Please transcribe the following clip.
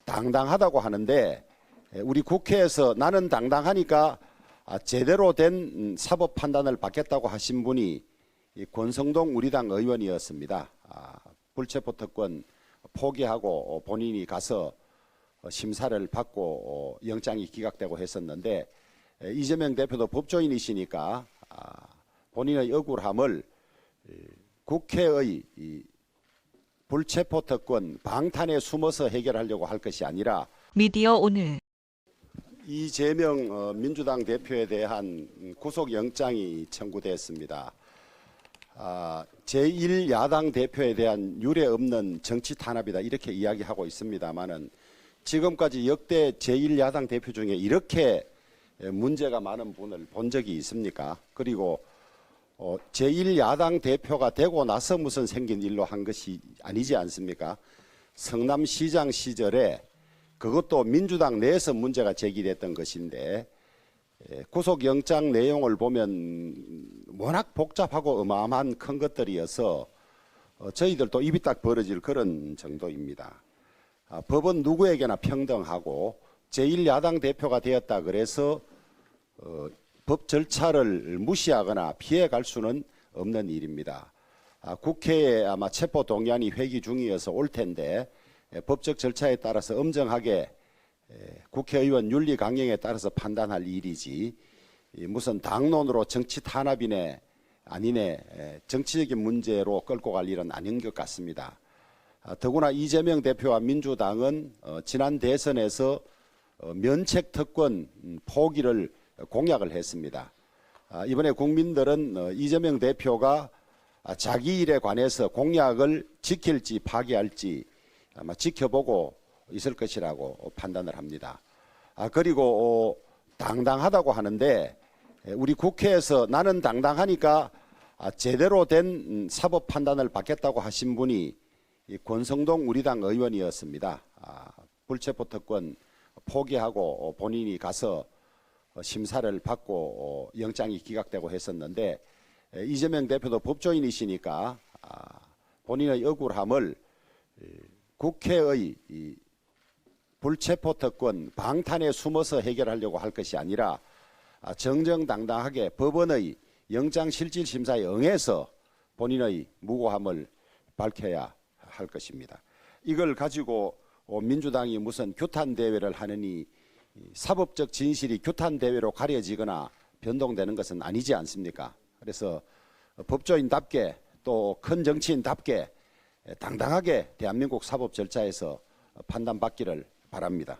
당당하다고 하는데 우리 국회에서 나는 당당하니까 제대로 된 사법 판단을 받겠다고 하신 분이 권성동 우리당 의원이었습니다. 불체포특권 포기하고 본인이 가서 심사를 받고 영장이 기각되고 했었는데 이재명 대표도 법조인이시니까 본인의 억울함을 국회의 불체포특권 방탄에 숨어서 해결하려고 할 것이 아니라 미디어 오늘 이재명 민주당 대표에 대한 구속영장이 청구됐습니다. 제1야당 대표에 대한 유례없는 정치 탄압이다 이렇게 이야기하고 있습니다만은 지금까지 역대 제1야당 대표 중에 이렇게 문제가 많은 분을 본 적이 있습니까? 그리고 제1야당 대표가 되고 나서 무슨 생긴 일로 한 것이 아니지 않습니까? 성남시장 시절에 그것도 민주당 내에서 문제가 제기됐던 것인데 구속영장 내용을 보면 워낙 복잡하고 어마어마한 큰 것들이어서 저희들도 입이 딱 벌어질 그런 정도입니다. 법은 누구에게나 평등하고 제1야당 대표가 되었다 그래서 법 절차를 무시하거나 피해갈 수는 없는 일입니다. 국회에 아마 체포동의안이 회기 중이어서 올 텐데 법적 절차에 따라서 엄정하게 국회의원 윤리 강령에 따라서 판단할 일이지 무슨 당론으로 정치 탄압이네 아니네 정치적인 문제로 끌고 갈 일은 아닌 것 같습니다. 더구나 이재명 대표와 민주당은 지난 대선에서 면책 특권 포기를 공약을 했습니다. 이번에 국민들은 이재명 대표가 자기 일에 관해서 공약을 지킬지 파기할지 아마 지켜보고 있을 것이라고 판단을 합니다. 그리고 당당하다고 하는데 우리 국회에서 나는 당당하니까 제대로 된 사법 판단을 받겠다고 하신 분이 권성동 우리당 의원이었습니다. 불체포특권 포기하고 본인이 가서 심사를 받고 영장이 기각되고 했었는데 이재명 대표도 법조인이시니까 본인의 억울함을 국회의 불체포특권 방탄에 숨어서 해결하려고 할 것이 아니라 정정당당하게 법원의 영장실질심사에 응해서 본인의 무고함을 밝혀야 할 것입니다. 이걸 가지고 민주당이 무슨 규탄대회를 하느니 사법적 진실이 규탄대회로 가려지거나 변동되는 것은 아니지 않습니까? 그래서 법조인답게 또 큰 정치인답게 당당하게 대한민국 사법 절차에서 판단받기를 바랍니다.